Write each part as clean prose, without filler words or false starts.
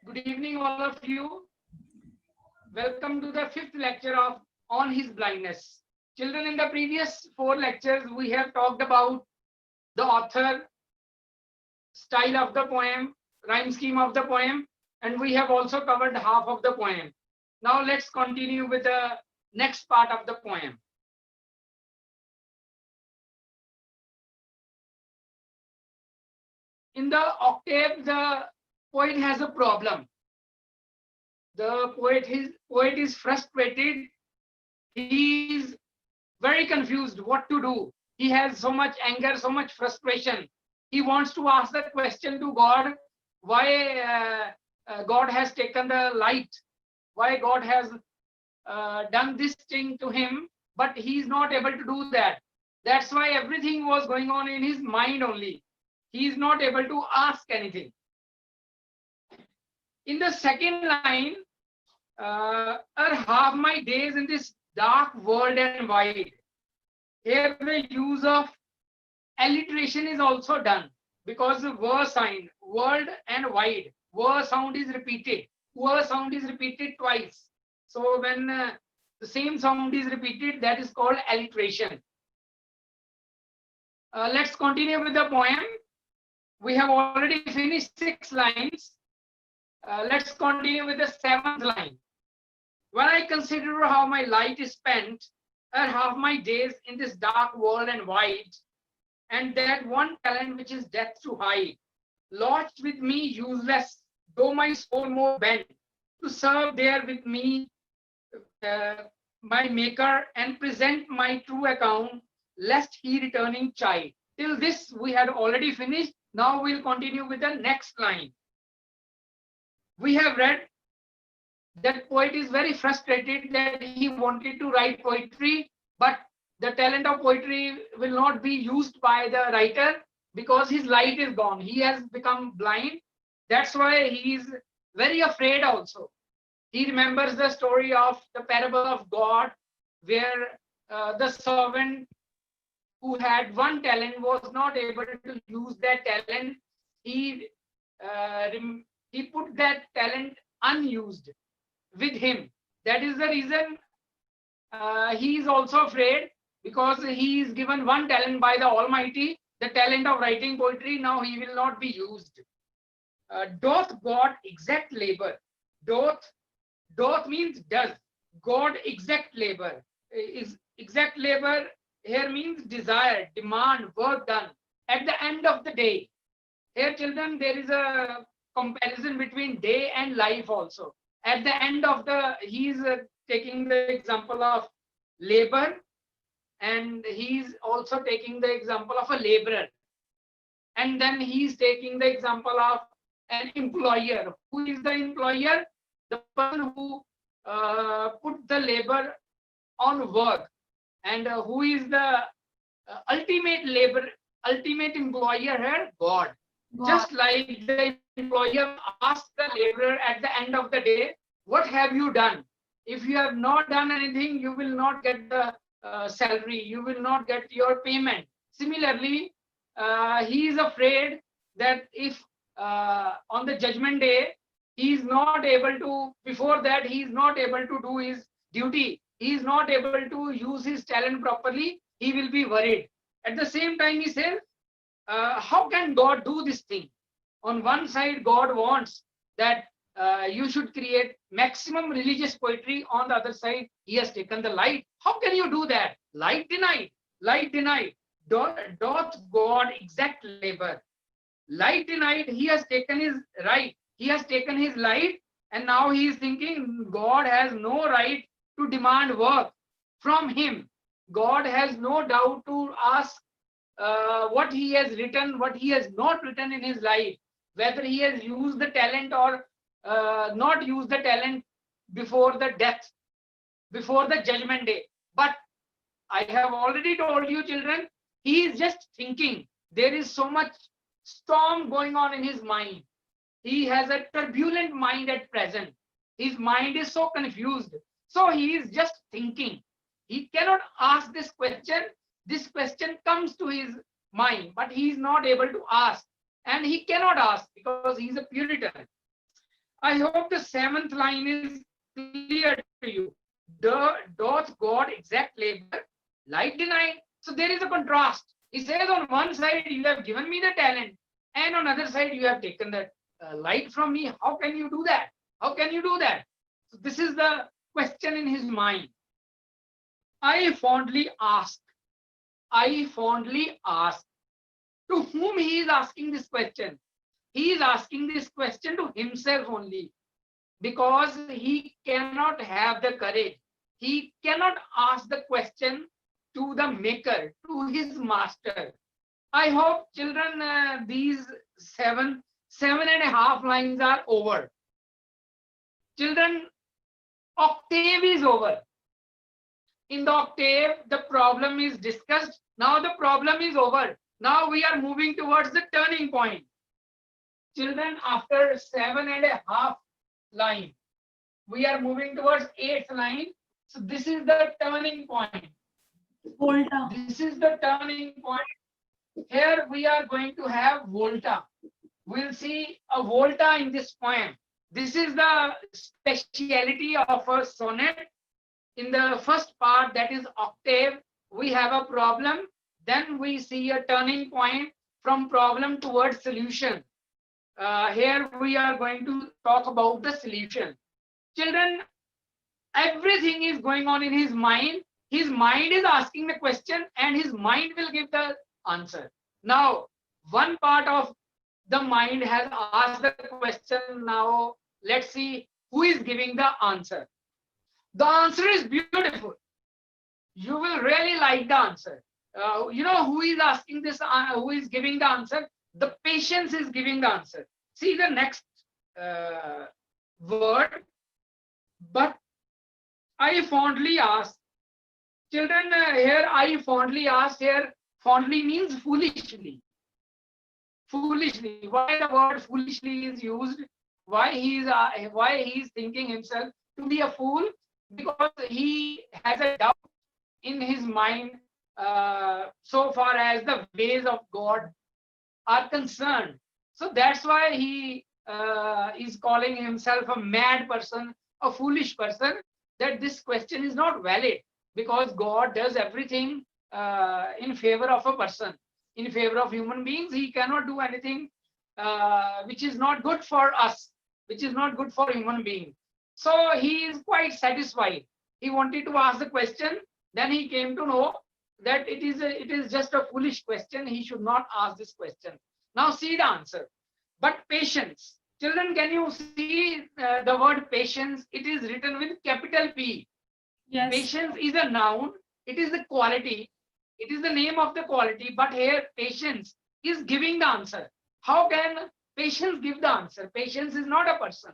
Good evening, all of you. Welcome to the fifth lecture of On His Blindness. Children, in the previous four lectures, we have talked about the author, style of the poem, rhyme scheme of the poem, and we have also covered half of the poem. Now let's continue with the next part of the poem. In the octave, the poet has a problem. The poet is frustrated. He is very confused what to do. He has so much anger, so much frustration. He wants to ask the question to God, why God has taken the light, why God has done this thing to him, but he is not able to do that. That's why everything was going on in his mind only. He is not able to ask anything. In the second line, are half my days in this dark world and wide. Here the use of alliteration is also done because the were sign, world and wide, were sound is repeated. Were sound is repeated twice. So when the same sound is repeated, that is called alliteration. Let's continue with the poem. We have already finished 6 lines. Let's continue with the 7th line. When I consider how my light is spent, and half my days in this dark world and wide, and that one talent which is death to hide, lodged with me useless, though my soul more bent, to serve there with me uh, my maker and present my true account, lest he returning chide. Till this we had already finished. Now we'll continue with the next line. We have read that poet is very frustrated that he wanted to write poetry, but the talent of poetry will not be used by the writer because his light is gone. He has become blind. That's why he is very afraid also. He remembers the story of the parable of God, where the servant who had one talent was not able to use that talent. He he put that talent unused with him. That is the reason he is also afraid, because he is given one talent by the Almighty, the talent of writing poetry. Now he will not be used. Doth God exact labor? Doth means does. God exact labor. Is exact labor here means desire, demand, work done at the end of the day. Here, children, there is a comparison between day and life also. At the end of the, he is taking the example of labor, and he is also taking the example of a laborer. And then he is taking the example of an employer. Who is the employer? The person who put the labor on work. And who is the ultimate labor, ultimate employer here? God. Just like the employer asks the laborer at the end of the day, what have you done? If you have not done anything, you will not get the salary, you will not get your payment. Similarly, he is afraid that if on the judgment day, he is not able to, before that, he is not able to do his duty, he is not able to use his talent properly, he will be worried. At the same time, he says, how can God do this thing? On one side, God wants that you should create maximum religious poetry. On the other side, he has taken the light. How can you do that? Light denied. Light denied. Doth God exact labor? Light denied. He has taken his right. He has taken his light, and now he is thinking God has no right to demand work from him. God has no doubt to ask what he has written, what he has not written in his life, whether he has used the talent or not used the talent before the death, before the judgment day. But I have already told you, children, he is just thinking. There is so much storm going on in his mind. He has a turbulent mind at present. His mind is so confused. So he is just thinking. He cannot ask this question. This question comes to his mind, but he is not able to ask. And he cannot ask because he is a Puritan. I hope the seventh line is clear to you. Doth God exact labor, light denied? So there is a contrast. He says on one side you have given me the talent, and on other side you have taken the light from me. How can you do that? How can you do that? So this is the question in his mind. I fondly ask. I fondly ask. To whom he is asking this question? He is asking this question to himself only, because he cannot have the courage. He cannot ask the question to the maker, to his master. I hope children, these seven and a half lines are over. Children, octave is over. In the octave, the problem is discussed. Now the problem is over. Now we are moving towards the turning point. Children, after 7.5 line, we are moving towards 8th line. So this is the turning point. Volta. This is the turning point. Here we are going to have volta. We'll see a volta in this poem. This is the speciality of a sonnet. In the first part, that is octave, we have a problem. Then we see a turning point from problem towards solution. Here we are going to talk about the solution. Children, everything is going on in his mind. His mind is asking the question and his mind will give the answer. Now, one part of the mind has asked the question. Now, let's see who is giving the answer. The answer is beautiful. You will really like the answer. You know who is asking this, who is giving the answer? The patience is giving the answer. See the next word. But I fondly ask. Children, here I fondly ask, here fondly means foolishly. Foolishly. Why the word foolishly is used? Why he is thinking himself to be a fool? Because he has a doubt in his mind so far as the ways of God are concerned. So that's why he is calling himself a mad person, a foolish person, that this question is not valid, because God does everything in favor of a person, in favor of human beings. He cannot do anything which is not good for us, which is not good for human beings. So he is quite satisfied. He wanted to ask the question, then he came to know that it is just a foolish question. He should not ask this question. Now see the answer. But patience. Children, can you see the word patience? It is written with capital P. Yes. Patience is a noun. It is the quality. It is the name of the quality. But here patience is giving the answer. How can patience give the answer? Patience is not a person.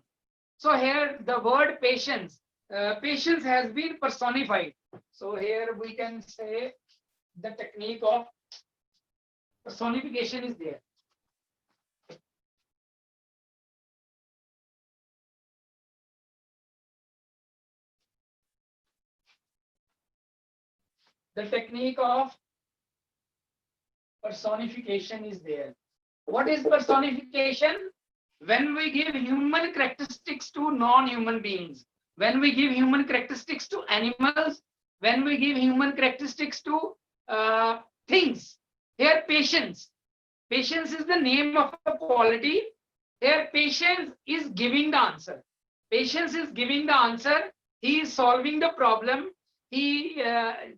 So here the word patience, patience has been personified. So here we can say the technique of personification is there. The technique of personification is there. What is personification? When we give human characteristics to non-human beings, when we give human characteristics to animals, when we give human characteristics to things. Here, patience. Patience is the name of a quality. Here, patience is giving the answer. Patience is giving the answer. He is solving the problem.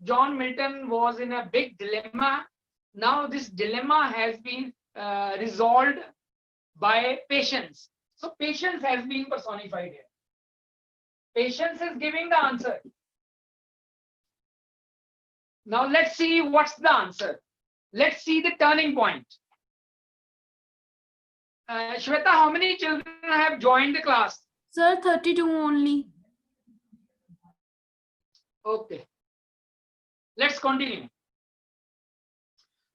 John Milton was in a big dilemma. Now this dilemma has been resolved by patience. So patience has been personified here. Patience is giving the answer. Now let's see what's the answer. Let's see the turning point. Shweta, how many children have joined the class? Sir, 32 only. Okay. Let's continue.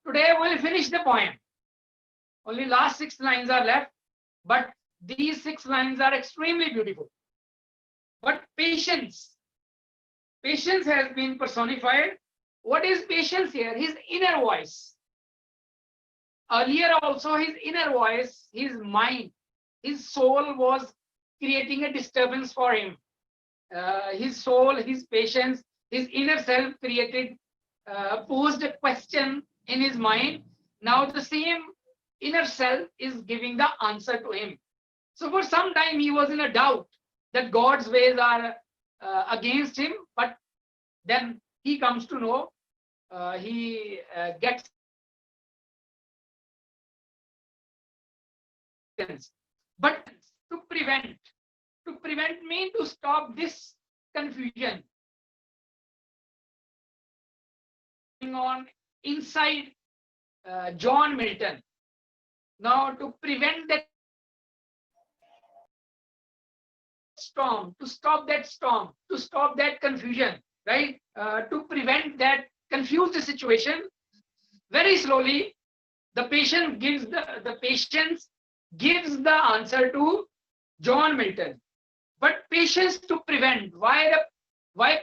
Today we'll finish the poem. Only last 6 lines are left, but these 6 lines are extremely beautiful. But patience. Patience has been personified. What is patience here? His inner voice. Earlier also his inner voice, his mind, his soul was creating a disturbance for him. His soul, his patience, his inner self posed a question in his mind. Now the same inner self is giving the answer to him. So for some time he was in a doubt that God's ways are against him, but then he comes to know, he gets. But to prevent mean to stop this confusion going on inside John Milton. Now to prevent that storm, to stop that confusion, right? To prevent that confused situation, very slowly the patient gives the answer to John Milton. But patience to prevent. Why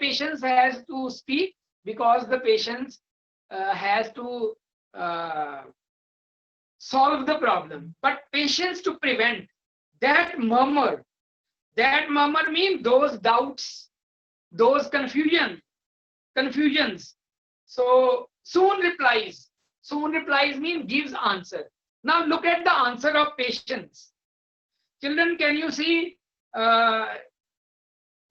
patience has to speak? Because the patience has to solve the problem. But patience to prevent that murmur. That murmur means those doubts, those confusions. So soon replies. Soon replies means gives answer. Now look at the answer of patience. Children, can you see there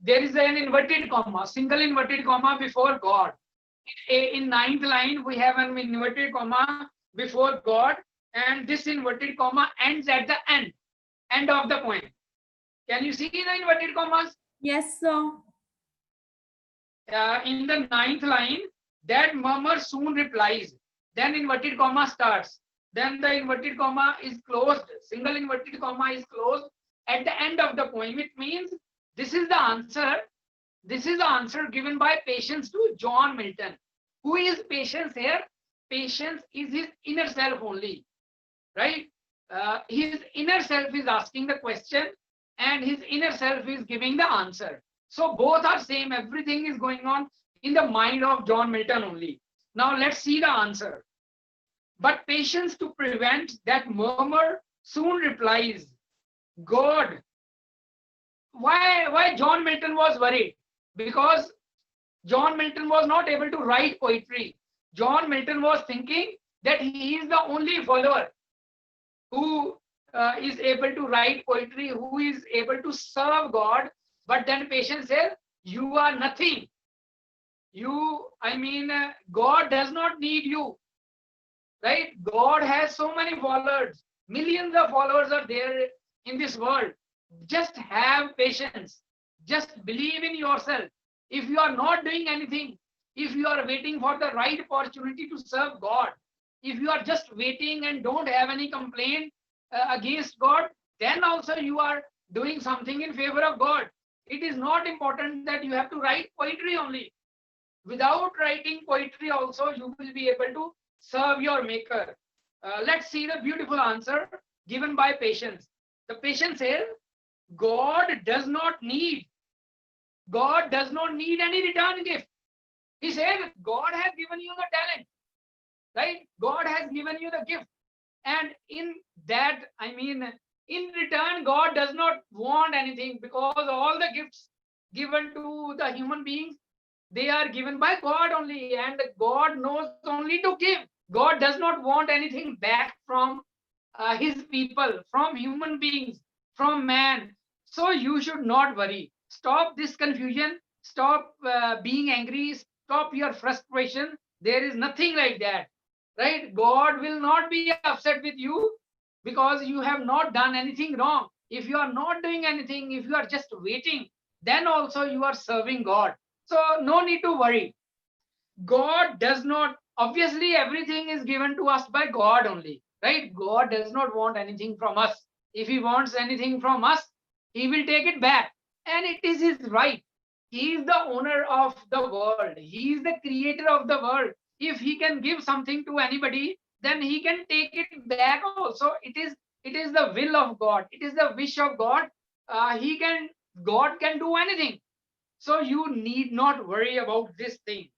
is an inverted comma, single inverted comma before God. In ninth line, we have an inverted comma before God, and this inverted comma ends at the end of the poem. Can you see the inverted commas? Yes, sir. In the ninth line, that murmur soon replies. Then inverted comma starts. Then the inverted comma is closed. Single inverted comma is closed at the end of the poem. It means this is the answer. This is the answer given by Patience to John Milton. Who is Patience here? Patience is his inner self only, right? His inner self is asking the question and his inner self is giving the answer. So both are same. Everything is going on in the mind of John Milton only. Now let's see the answer. But patience to prevent that murmur soon replies, God. Why John Milton was worried? Because John Milton was not able to write poetry. John Milton was thinking that he is the only follower who is able to write poetry, who is able to serve God. But then Patience says, you are nothing. God does not need you, right? God has so many followers. Millions of followers are there in this world. Just have patience. Just believe in yourself. If you are not doing anything, if you are waiting for the right opportunity to serve God, if you are just waiting and don't have any complaint against God, then also you are doing something in favor of God. It is not important that you have to write poetry only. Without writing poetry also, you will be able to serve your maker. Let's see the beautiful answer given by Patience. The Patience says, God does not need any return gift. He said, God has given you the talent, right? God has given you the gift. And in return, God does not want anything, because all the gifts given to the human beings, they are given by God only, and God knows only to give. God does not want anything back from his people, from human beings, from man. So you should not worry. Stop this confusion. Stop being angry. Stop your frustration. There is nothing like that, right? God will not be upset with you because you have not done anything wrong. If you are not doing anything, if you are just waiting, then also you are serving God. So no need to worry. God does not, obviously everything is given to us by God only, right? God does not want anything from us. If he wants anything from us, he will take it back. And it is his right. He is the owner of the world. He is the creator of the world. If he can give something to anybody, then he can take it back also. It is the will of God. It is the wish of God. God can do anything. So you need not worry about this thing.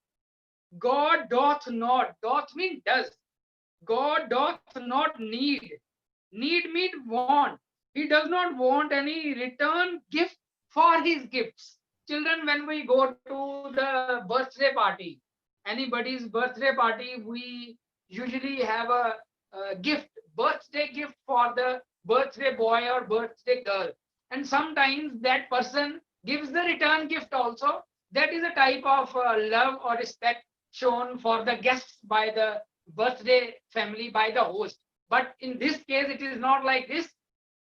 God doth not, doth mean does. God doth not need. Need mean want. He does not want any return gift for his gifts. Children, when we go to the birthday party, anybody's birthday party, we usually have a gift, birthday gift for the birthday boy or birthday girl. And sometimes that person gives the return gift also. That is a type of love or respect shown for the guests by the birthday family, by the host. But in this case, it is not like this.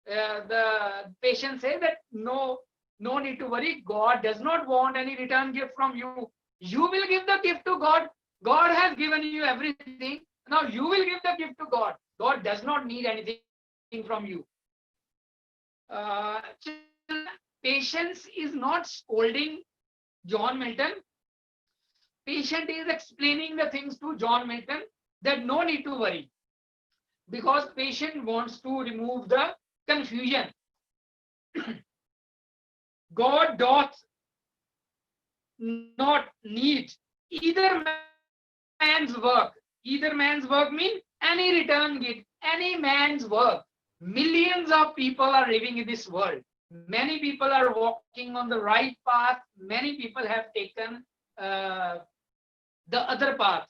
The patient says that no need to worry. God does not want any return gift from you. You will give the gift to God. God has given you everything. Now you will give the gift to God. God does not need anything from you. Patience is not scolding John Milton. Patient is explaining the things to John Milton that no need to worry, because patient wants to remove the confusion. God doth not need either man's work. Either man's work means any return gift, any man's work. Millions of people are living in this world. Many people are walking on the right path. Many people have taken the other path.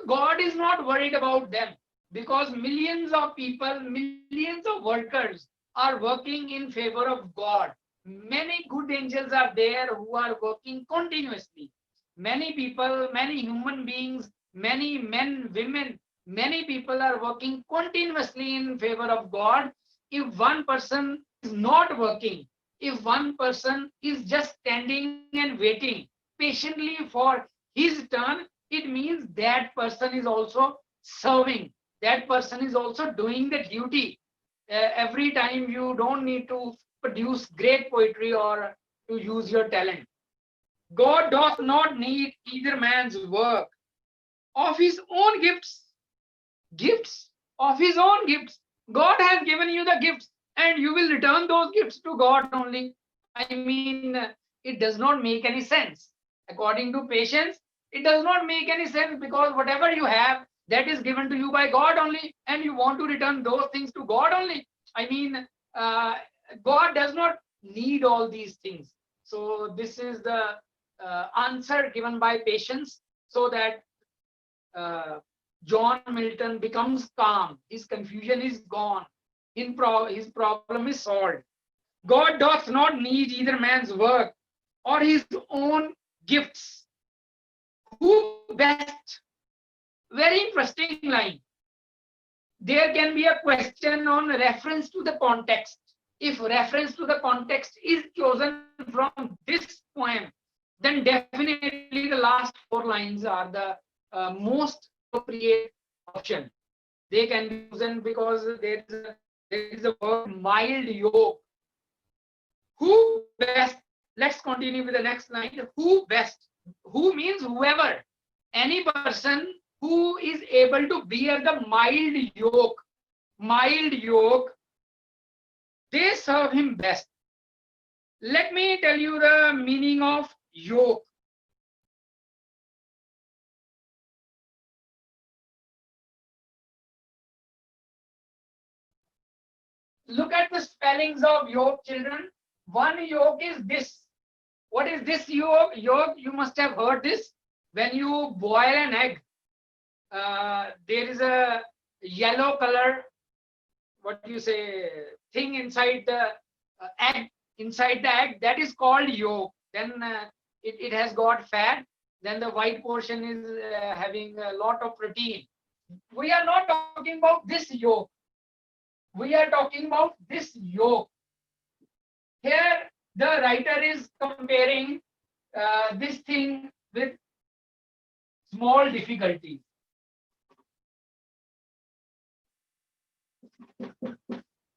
God is not worried about them, because millions of people, millions of workers are working in favor of God. Many good angels are there who are working continuously. Many people, many human beings, many men, women, many people are working continuously in favor of God. If one person is not working, if one person is just standing and waiting patiently for his turn, it means that person is also serving. That person is also doing the duty. Every time you don't need to produce great poetry or to use your talent. God doth not need either man's work. Of his own gifts of his own gifts. God has given you the gifts, and you will return those gifts to God only. I mean, it does not make any sense. According to patience, it does not make any sense, because whatever you have, that is given to you by God only, and you want to return those things to God only. I mean, uh, God does not need all these things. So this is the answer given by patience, so that uh, John Milton becomes calm. His confusion is gone. His problem is solved. God doth not need either man's work or his own gifts. Who best? Very interesting line. There can be a question on reference to the context. If reference to the context is chosen from this poem, then definitely the last four lines are the most appropriate option. They can be chosen because there is a word mild yoke. Who best? Let's continue with the next line. Who best? Who means whoever. Any person who is able to bear the mild yoke, they serve him best. Let me tell you the meaning of yoke. Look at the spellings of yoke, children. One yoke is this. What is this yoke? Yoke, you must have heard this. When you boil an egg, there is a yellow color, what do you say, thing inside the egg. Inside the egg, that is called yolk. Then it has got fat. Then the white portion is having a lot of protein. We are not talking about this yolk. We are talking about this yolk. Here, the writer is comparing this thing with small difficulties.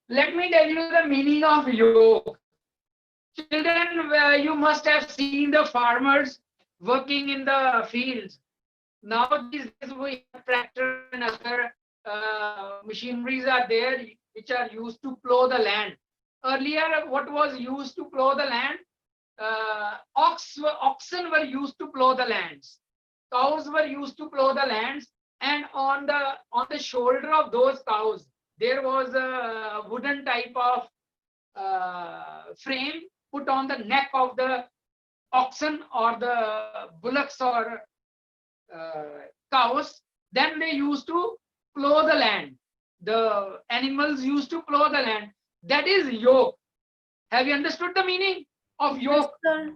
Let me tell you the meaning of yoke. Children, you must have seen the farmers working in the fields. Now these days we have tractor and other machineries are there which are used to plow the land. Earlier, what was used to plow the land? Oxen were used to plow the lands. Cows were used to plow the lands, and on the shoulder of those cows there was a wooden type of frame put on the neck of the oxen or the bullocks or cows. Then they used to plow the land. The animals used to plow the land. That is yoke. Have you understood the meaning of Yes, yoke? sir.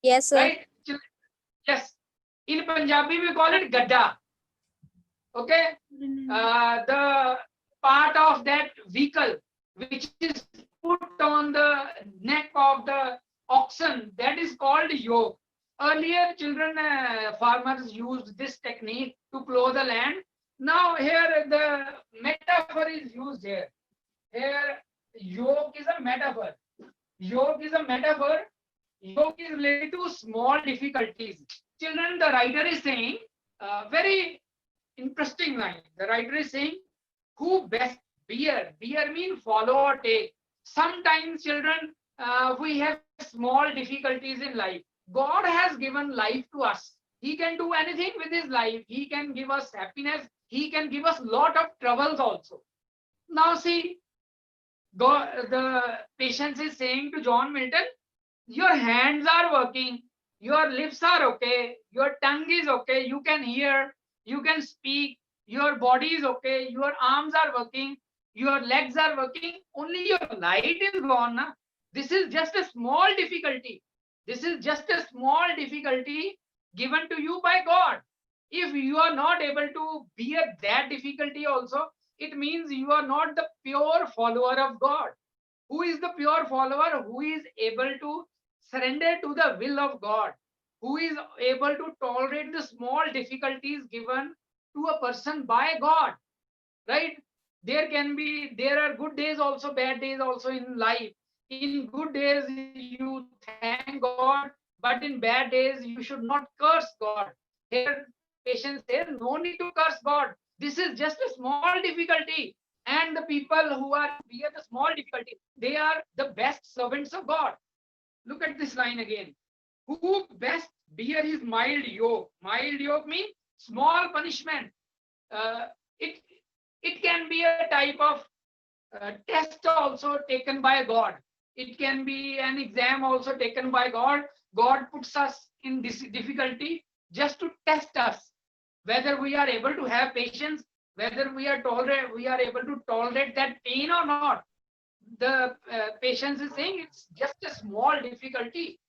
Yes, sir. Right? Yes. In Punjabi, we call it gadda. Okay. The part of that vehicle which is put on the neck of the oxen, that is called yoke. Earlier, children, farmers used this technique to plow the land. Now here the metaphor is used here. Here, yoke is a metaphor. Yoke is a metaphor. Yoke is related to small difficulties. Children, the writer is saying, very interesting line. The writer is saying, who best bear? Bear means follow or take. Sometimes, children, we have small difficulties in life. God has given life to us. He can do anything with his life. He can give us happiness. He can give us lot of troubles also. Now see, God, the patient is saying to John Milton, your hands are working, your lips are okay, your tongue is okay, you can hear, you can speak, your body is okay, your arms are working, your legs are working, only your light is gone. Na? This is just a small difficulty. This is just a small difficulty given to you by God. If you are not able to bear that difficulty also, it means you are not the pure follower of God. Who is the pure follower? Who is able to surrender to the will of God? Who is able to tolerate the small difficulties given to a person by God? Right? There are good days also, bad days also in life. In good days, you thank God, but in bad days, you should not curse God. Here, patient says, no need to curse God. This is just a small difficulty. And the people who are bear the small difficulty, they are the best servants of God. Look at this line again. Who best bear his mild yoke? Mild yoke means small punishment. Uh, it it can be a type of test also taken by God. It can be an exam also taken by God. God puts us in this difficulty just to test us whether we are able to have patience, whether we are able to tolerate that pain or not. The patience is saying it's just a small difficulty.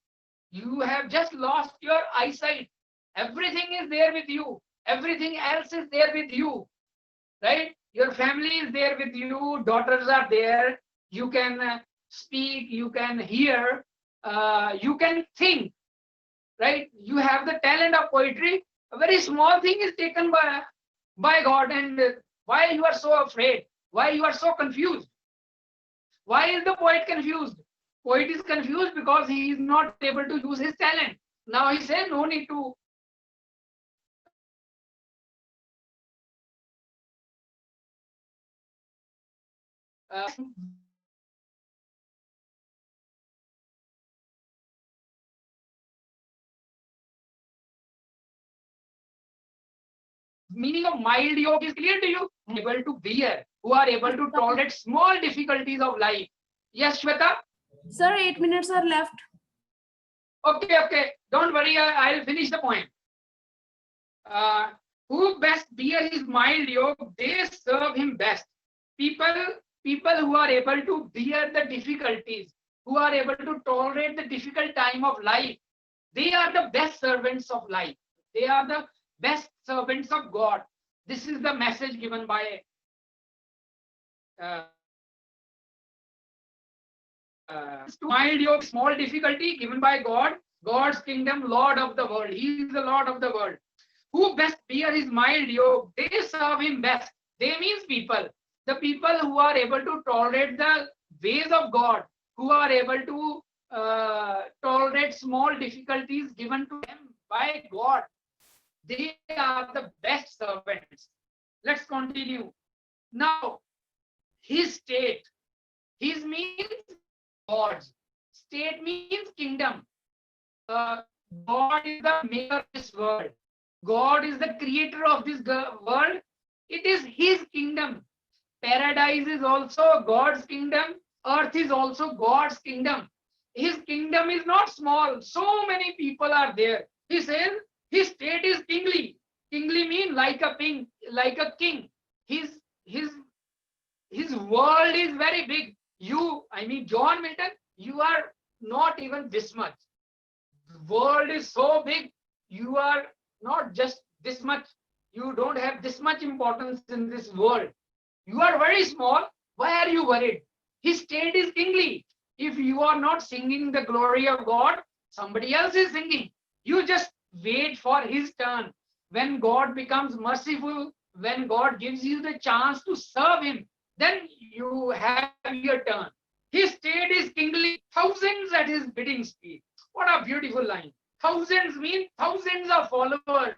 You have just lost your eyesight. Everything is there with you. Everything else is there with you, right? Your family is there with you. Daughters are there. You can speak. You can hear. You can think, right? You have the talent of poetry. A very small thing is taken by God. And why you are so afraid? Why you are so confused? Why is the poet confused? Poet is confused because he is not able to use his talent. Now he says no need to meaning of mild yoke is clear to you. Able to bear, who are able to tolerate small difficulties of life. Yes, Shweta? Sir, 8 minutes are left. Okay. Don't worry, I'll finish the point. Who best bear his mild yoke, they serve him best. People who are able to bear the difficulties, who are able to tolerate the difficult time of life, they are the best servants of life. They are the best servants of God. This is the message given by mild yoke, small difficulty given by God, God's kingdom, Lord of the world. He is the Lord of the world. Who best bear his mild yoke, they serve him best. They means people. The people who are able to tolerate the ways of God, who are able to tolerate small difficulties given to them by God, they are the best servants. Let's continue. Now, his state. His means God's. State means kingdom. God is the maker of this world. God is the creator of this world. It is his kingdom. Paradise is also God's kingdom. Earth is also God's kingdom. His kingdom is not small. So many people are there. He says his state is kingly. Kingly means like a king, like a king. His world is very big. John Milton, you are not even this much. The world is so big. You are not just this much. You don't have this much importance in this world. You are very small. Why are you worried? His state is kingly. If you are not singing the glory of God, somebody else is singing. You just wait for his turn. When God becomes merciful, when God gives you the chance to serve him, then you have your turn. His state is kingly, thousands at his bidding speed. What a beautiful line. Thousands mean thousands of followers.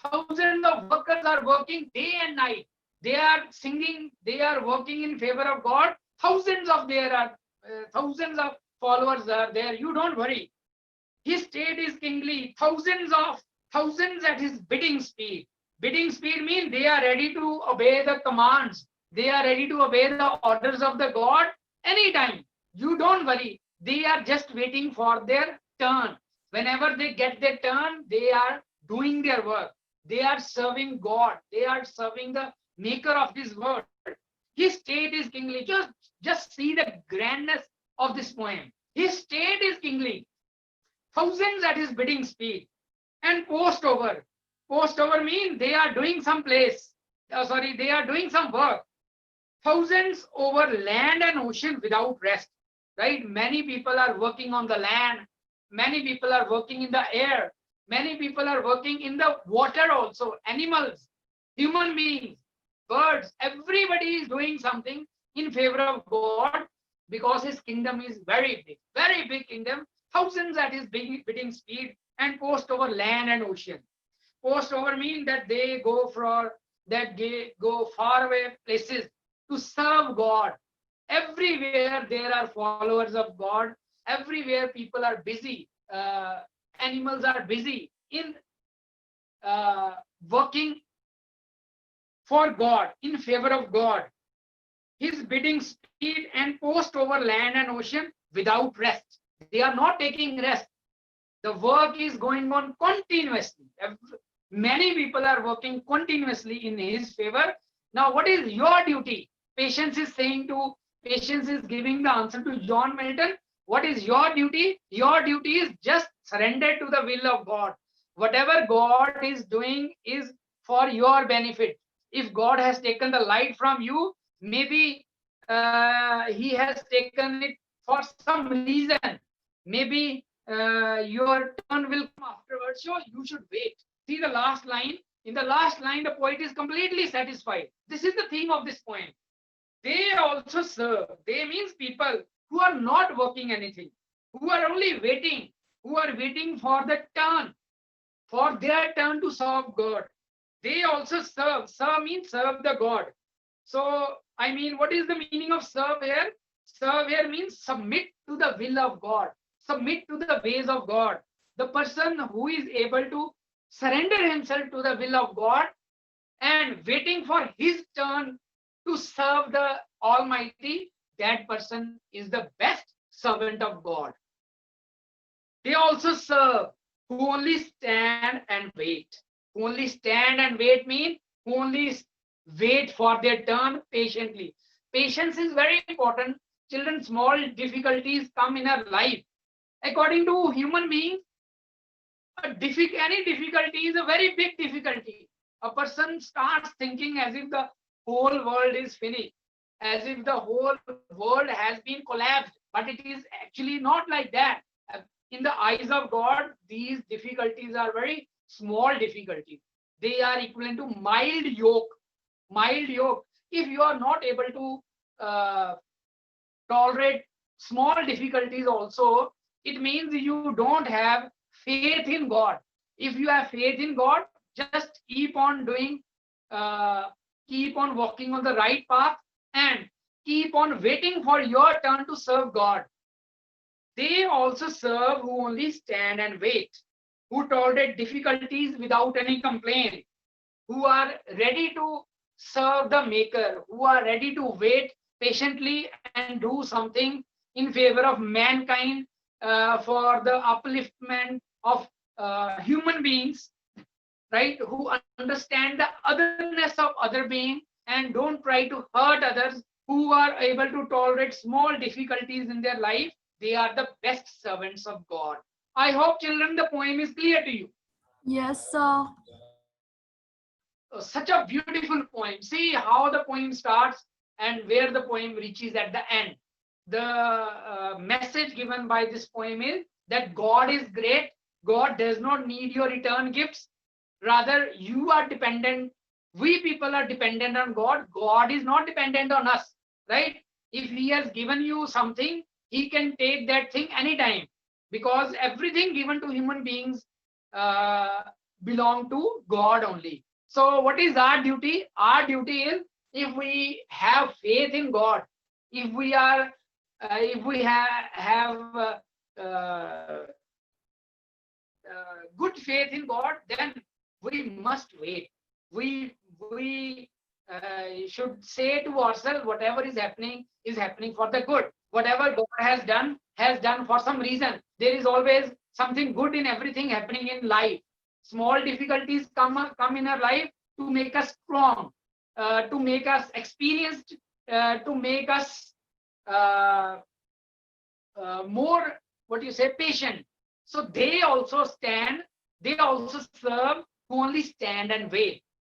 Thousands of workers are working day and night. They are singing, they are working in favor of God. Thousands of followers are there. You don't worry. His state is kingly, thousands at his bidding speed. Bidding speed means they are ready to obey the commands. They are ready to obey the orders of the God anytime. You don't worry. They are just waiting for their turn. Whenever they get their turn, they are doing their work. They are serving God. They are serving the maker of this world. His state is kingly. Just see the grandness of this poem. His state is kingly. Thousands at his bidding speed. And post over. Post over means they are doing some place. They are doing some work. Thousands over land and ocean without rest. Right? Many people are working on the land. Many people are working in the air. Many people are working in the water also. Animals, human beings, birds, everybody is doing something in favor of God because his kingdom is very big kingdom. Thousands at his bidding speed and post over land and ocean. Post over means that they go far away places to serve God. Everywhere there are followers of God. Everywhere people are busy. Animals are busy in working for God, in favor of God. His bidding speed and post over land and ocean without rest. They are not taking rest. The work is going on continuously. Many people are working continuously in his favor. Now, what is your duty? Patience is giving the answer to John Milton. What is your duty? Your duty is just surrender to the will of God. Whatever God is doing is for your benefit. If God has taken the light from you, maybe he has taken it for some reason. Maybe your turn will come afterwards, so you should wait. See the last line. In the last line, the poet is completely satisfied. This is the theme of this poem. They also serve. They means people who are not working anything, who are only waiting, who are waiting for the turn, for their turn to serve God. They also serve. Serve means serve the God. So, what is the meaning of serve here? Serve here means submit to the will of God, submit to the ways of God. The person who is able to surrender himself to the will of God and waiting for his turn to serve the Almighty, that person is the best servant of God. They also serve who only stand and wait. Who only stand and wait means who only wait for their turn patiently. Patience is very important. Children, small difficulties come in our life. According to human beings, any difficulty is a very big difficulty. A person starts thinking as if the whole world is finished, as if the whole world has been collapsed. But it is actually not like that. In the eyes of God, these difficulties are very small difficulties. They are equivalent to mild yoke. Mild yoke. If you are not able to tolerate small difficulties also, it means you don't have faith in God. If you have faith in God, just keep on doing, keep on walking on the right path and keep on waiting for your turn to serve God. They also serve who only stand and wait, who tolerate difficulties without any complaint, who are ready to serve the Maker, who are ready to wait patiently and do something in favor of mankind, for the upliftment of human beings, right, who understand the otherness of other being and don't try to hurt others, who are able to tolerate small difficulties in their life, they are the best servants of God. I hope, children, the poem is clear to you. Yes, sir. Such a beautiful poem. See how the poem starts and where the poem reaches at the end. The message given by this poem is that God is great. God does not need your return gifts. Rather, you are dependent. We people are dependent on God. God is not dependent on us, right? If He has given you something, He can take that thing anytime, because everything given to human beings uh, belong to God only. So what is our duty? Our duty is, if we have faith in God, if we have good faith in God, then we must wait. We should say to ourselves, whatever is happening for the good. Whatever God has done for some reason. There is always something good in everything happening in life. Small difficulties come in our life to make us strong, to make us experienced, to make us uh, more, what you say, patient. So they also serve who only stand and wait.